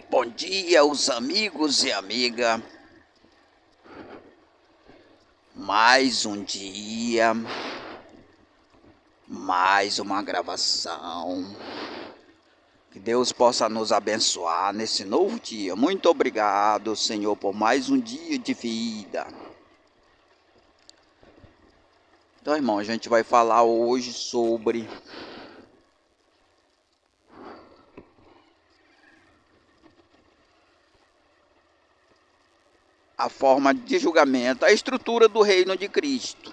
Bom dia, os amigos e amiga. Mais um dia, mais uma gravação. Que Deus possa nos abençoar nesse novo dia. Muito obrigado, Senhor, por mais um dia de vida. Então, irmão, a gente vai falar hoje sobre a forma de julgamento, a estrutura do reino de Cristo.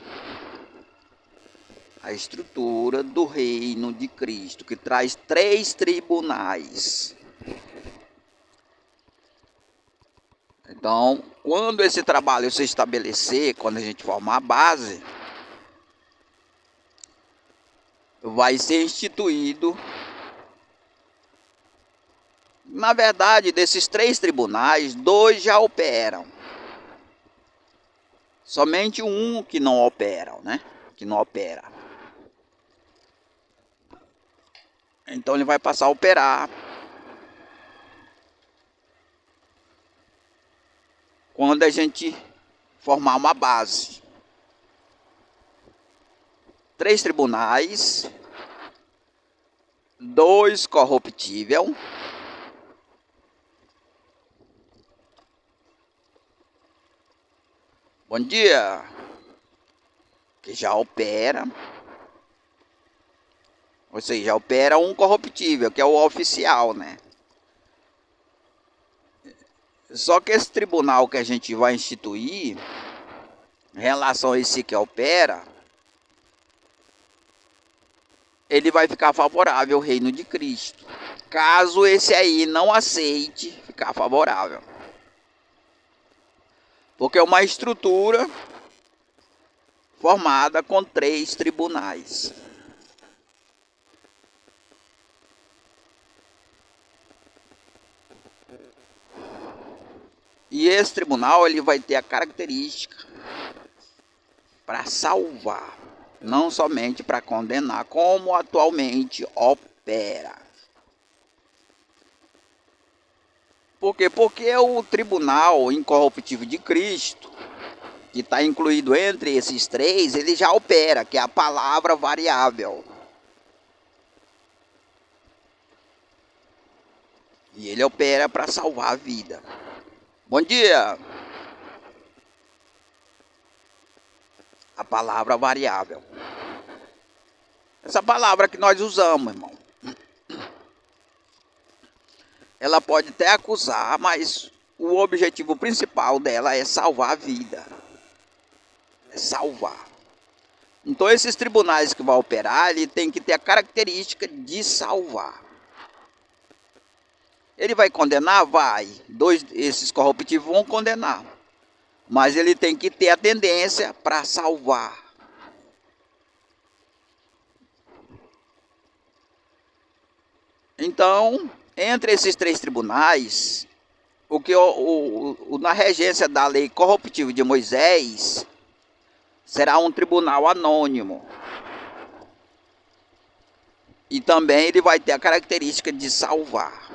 A estrutura do reino de Cristo, que traz 3 tribunais. Então, quando esse trabalho se estabelecer, quando a gente formar a base, vai ser instituído. Na verdade, desses 3 tribunais, 2 já operam. Somente um que não opera, né? Que não opera. Então ele vai passar a operar quando a gente formar uma base. 3 tribunais, 2 corruptível, bom dia, que já opera, ou seja, já opera um corruptível, que é o oficial, né? Só que esse tribunal que a gente vai instituir, em relação a esse que opera, ele vai ficar favorável ao reino de Cristo. Caso esse aí não aceite ficar favorável. Porque é uma estrutura formada com 3 tribunais. E esse tribunal ele vai ter a característica para salvar, não somente para condenar, como atualmente opera. Por quê? Porque o tribunal incorruptível de Cristo, que está incluído entre esses 3, ele já opera, que é a palavra variável. E ele opera para salvar a vida. Bom dia! A palavra variável. Essa palavra que nós usamos, irmão. Ela pode até acusar, mas o objetivo principal dela é salvar a vida. É salvar. Então esses tribunais que vão operar, ele tem que ter a característica de salvar. Ele vai condenar? Vai. Esses corruptivos vão condenar. Mas ele tem que ter a tendência para salvar. Então, entre esses 3 tribunais, na regência da lei corruptível de Moisés, será um tribunal anônimo. E também ele vai ter a característica de salvar.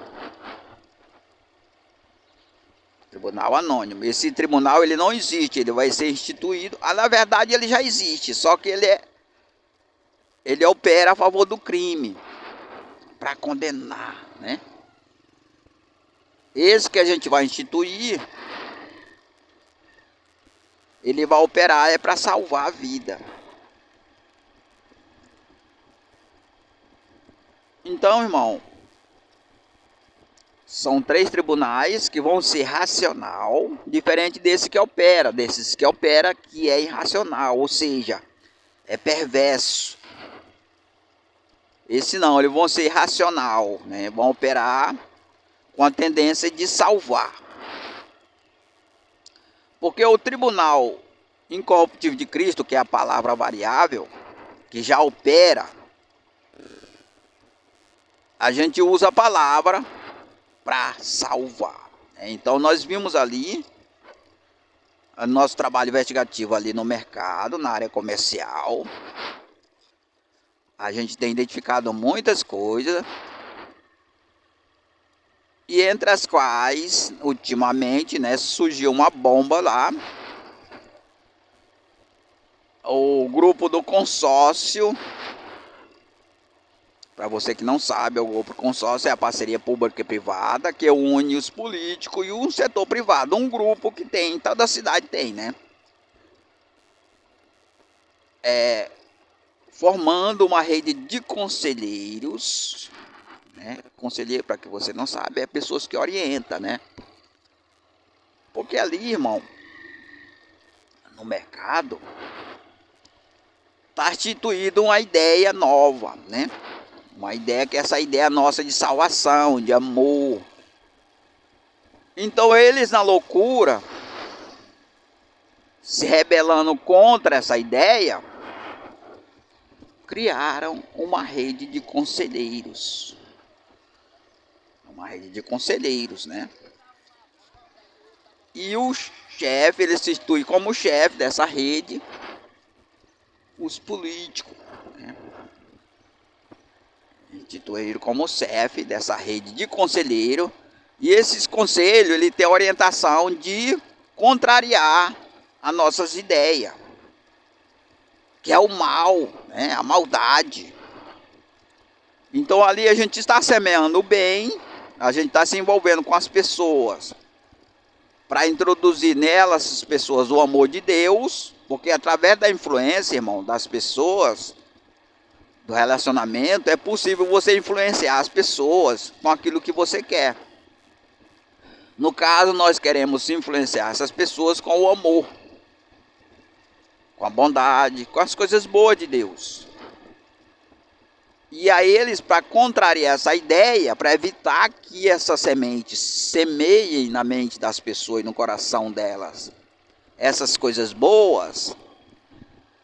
Tribunal anônimo. Esse tribunal ele não existe, ele vai ser instituído. Na verdade ele já existe, só que ele opera a favor do crime, para condenar, né? Esse que a gente vai instituir, ele vai operar para salvar a vida. Então, irmão, são 3 tribunais que vão ser racional, diferente desses que opera que é irracional, ou seja, é perverso. Esse não, eles vão ser racional, né? Vão operar com a tendência de salvar. Porque o tribunal incorruptível de Cristo, que é a palavra variável, que já opera, a gente usa a palavra para salvar. Então nós vimos ali o nosso trabalho investigativo ali no mercado, na área comercial. A gente tem identificado muitas coisas e entre as quais, ultimamente, né, surgiu uma bomba lá. O grupo do consórcio, para você que não sabe, o grupo consórcio é a parceria pública e privada que une os políticos e o setor privado, um grupo que tem, toda cidade tem, né? Formando uma rede de conselheiros, né? Conselheiro, para que você não sabe, é pessoas que orientam, né? Porque ali, irmão, no mercado, está instituída uma ideia nova, né? Uma ideia que é essa ideia nossa de salvação, de amor. Então eles, na loucura, se rebelando contra essa ideia, criaram uma rede de conselheiros. Uma rede de conselheiros, né? E o chefe, ele se institui como chefe dessa rede, os políticos, né? Instituíram como chefe dessa rede de conselheiro. E esses conselhos, ele tem a orientação de contrariar as nossas ideias, que é o mal, né? A maldade. Então ali a gente está semeando o bem, a gente está se envolvendo com as pessoas para introduzir nelas, as pessoas, o amor de Deus, porque através da influência, irmão, das pessoas, do relacionamento, é possível você influenciar as pessoas com aquilo que você quer. No caso, nós queremos influenciar essas pessoas com o amor, com a bondade, com as coisas boas de Deus. E a eles, para contrariar essa ideia, para evitar que essas sementes semeiem na mente das pessoas e no coração delas essas coisas boas,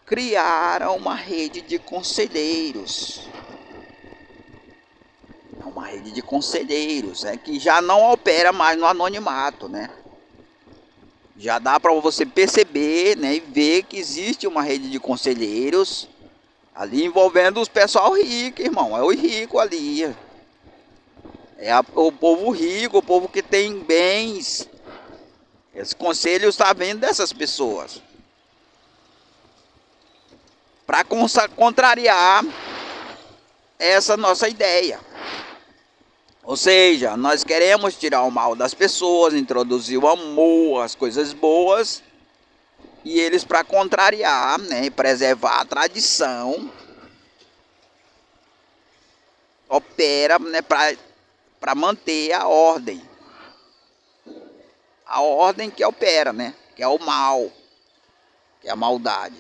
criaram uma rede de conselheiros. Uma rede de conselheiros, que já não opera mais no anonimato, né? Já dá para você perceber, né, e ver que existe uma rede de conselheiros ali envolvendo os pessoal rico, irmão. É o rico ali. O povo rico, o povo que tem bens. Esse conselho está vindo dessas pessoas. Para contrariar essa nossa ideia. Ou seja, nós queremos tirar o mal das pessoas, introduzir o amor, as coisas boas, e eles, para contrariar, né, preservar a tradição, opera, né, para manter a ordem. A ordem que opera, né, que é o mal, que é a maldade.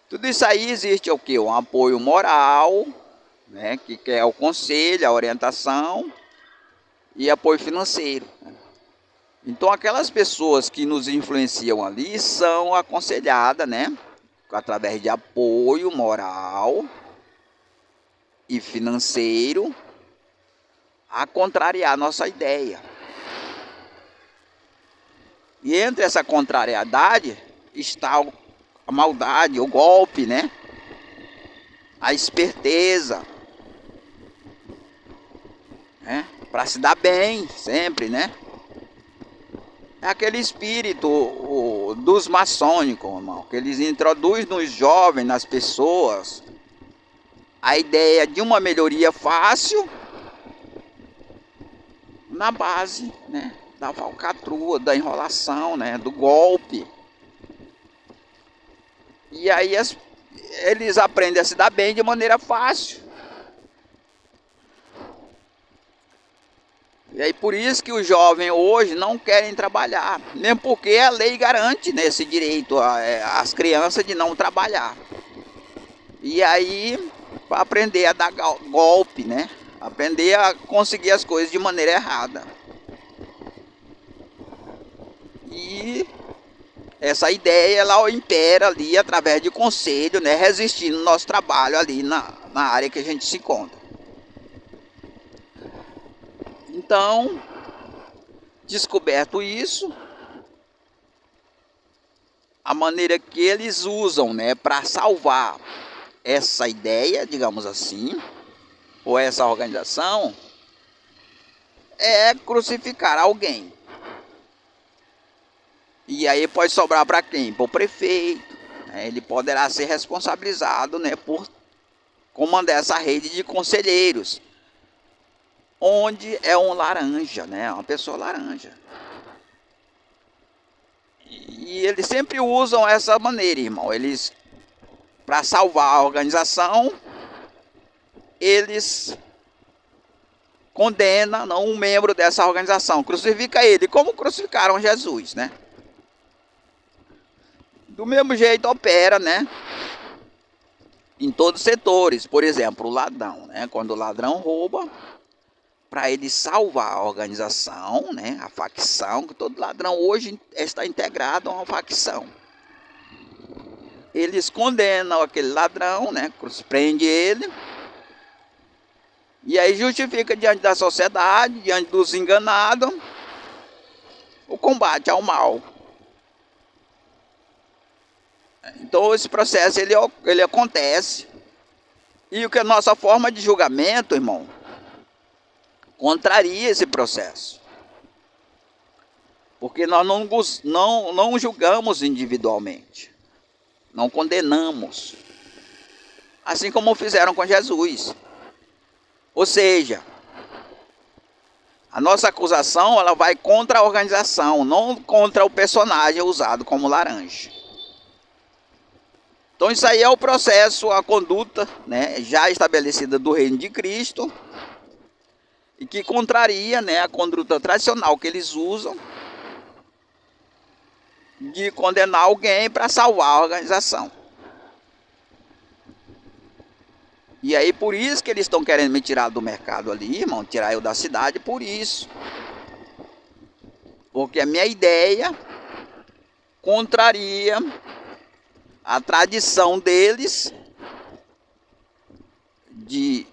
Tudo isso aí existe o quê? Um apoio moral, né, que é o conselho, a orientação e apoio financeiro. Então aquelas pessoas que nos influenciam ali são aconselhadas, né, através de apoio moral e financeiro, a contrariar a nossa ideia. E entre essa contrariedade está a maldade, o golpe, né, a esperteza, né, para se dar bem sempre, né? É aquele espírito dos maçônicos, irmão, que eles introduzem nos jovens, nas pessoas, a ideia de uma melhoria fácil na base, né, da falcatrua, da enrolação, né, do golpe. E aí eles aprendem a se dar bem de maneira fácil. E aí por isso que os jovens hoje não querem trabalhar, mesmo porque a lei garante, né, esse direito às crianças de não trabalhar. E aí, para aprender a dar golpe, né, aprender a conseguir as coisas de maneira errada. E essa ideia, ela impera ali através de conselho, né, resistindo ao nosso trabalho ali na área que a gente se encontra. Então, descoberto isso, a maneira que eles usam, né, para salvar essa ideia, digamos assim, ou essa organização, é crucificar alguém. E aí pode sobrar para quem? Para o prefeito. Né? Ele poderá ser responsabilizado, né, por comandar essa rede de conselheiros, onde é um laranja, né, uma pessoa laranja. E eles sempre usam essa maneira, irmão. Eles, para salvar a organização, eles condenam, não, um membro dessa organização, crucifica ele, como crucificaram Jesus, né? Do mesmo jeito opera, né, em todos os setores. Por exemplo, o ladrão, né? Quando o ladrão rouba, para ele salvar a organização, né, a facção, que todo ladrão hoje está integrado a uma facção. Eles condenam aquele ladrão, né, prende ele, e aí justifica diante da sociedade, diante dos enganados, o combate ao mal. Então esse processo ele acontece, e o que a nossa forma de julgamento, irmão, contraria esse processo. Porque nós não julgamos individualmente, não condenamos, assim como fizeram com Jesus. Ou seja, a nossa acusação ela vai contra a organização, não contra o personagem usado como laranja. Então isso aí é o processo, a conduta, né, já estabelecida do reino de Cristo, e que contraria, né, a conduta tradicional que eles usam de condenar alguém para salvar a organização. E aí por isso que eles estão querendo me tirar do mercado ali, irmão, tirar eu da cidade, por isso. Porque a minha ideia contraria a tradição deles de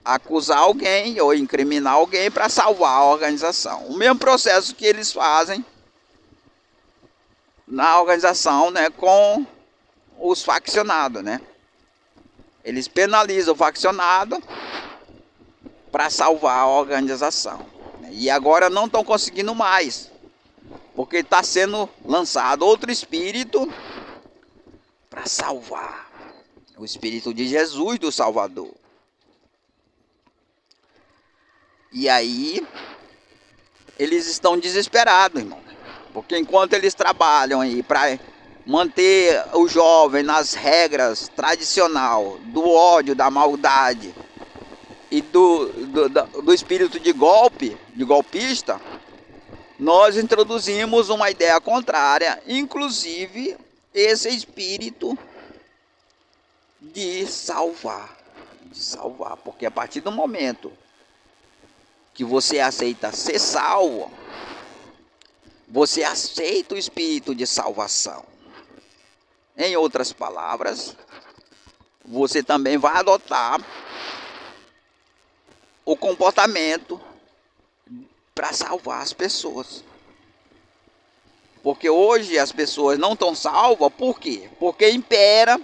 acusar alguém ou incriminar alguém para salvar a organização. O mesmo processo que eles fazem na organização, né, com os faccionados, né? Eles penalizam o faccionado para salvar a organização. E agora não estão conseguindo mais, porque está sendo lançado outro espírito para salvar. O espírito de Jesus, do Salvador. E aí, eles estão desesperados, irmão. Porque enquanto eles trabalham aí para manter o jovem nas regras tradicional do ódio, da maldade e do espírito de golpe, de golpista, nós introduzimos uma ideia contrária, inclusive esse espírito de salvar, porque a partir do momento que você aceita ser salvo, você aceita o espírito de salvação. Em outras palavras, você também vai adotar o comportamento para salvar as pessoas. Porque hoje as pessoas não estão salvas, por quê? Porque impera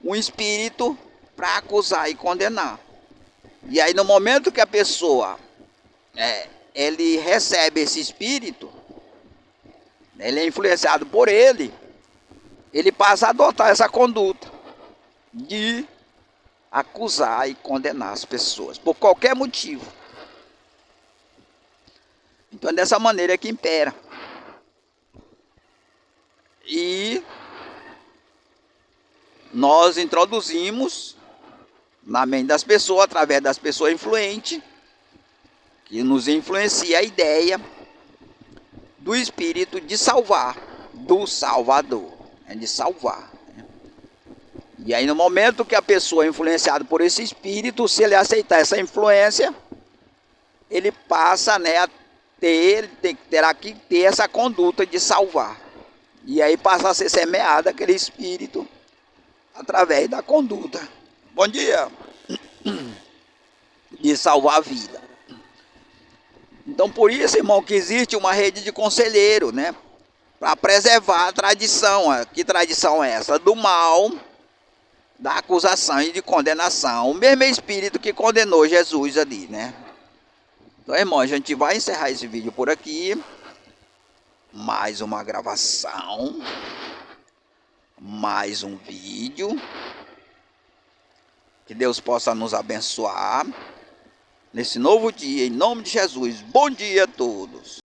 um espírito para acusar e condenar. E aí no momento que a pessoa ele recebe esse espírito, ele é influenciado por ele passa a adotar essa conduta de acusar e condenar as pessoas por qualquer motivo. Então é dessa maneira que impera. E nós introduzimos na mente das pessoas, através das pessoas influentes, que nos influencia a ideia do espírito de salvar, do Salvador, de salvar. E aí no momento que a pessoa é influenciada por esse espírito, se ele aceitar essa influência, ele passa, né, a terá que ter essa conduta de salvar. E aí passa a ser semeado aquele espírito através da conduta. Bom dia! De salvar a vida. Então por isso, irmão, que existe uma rede de conselheiro, né? Para preservar a tradição. Que tradição é essa? Do mal, da acusação e de condenação. O mesmo espírito que condenou Jesus ali, né? Então, irmão, a gente vai encerrar esse vídeo por aqui. Mais uma gravação. Mais um vídeo. Que Deus possa nos abençoar nesse novo dia, em nome de Jesus. Bom dia a todos.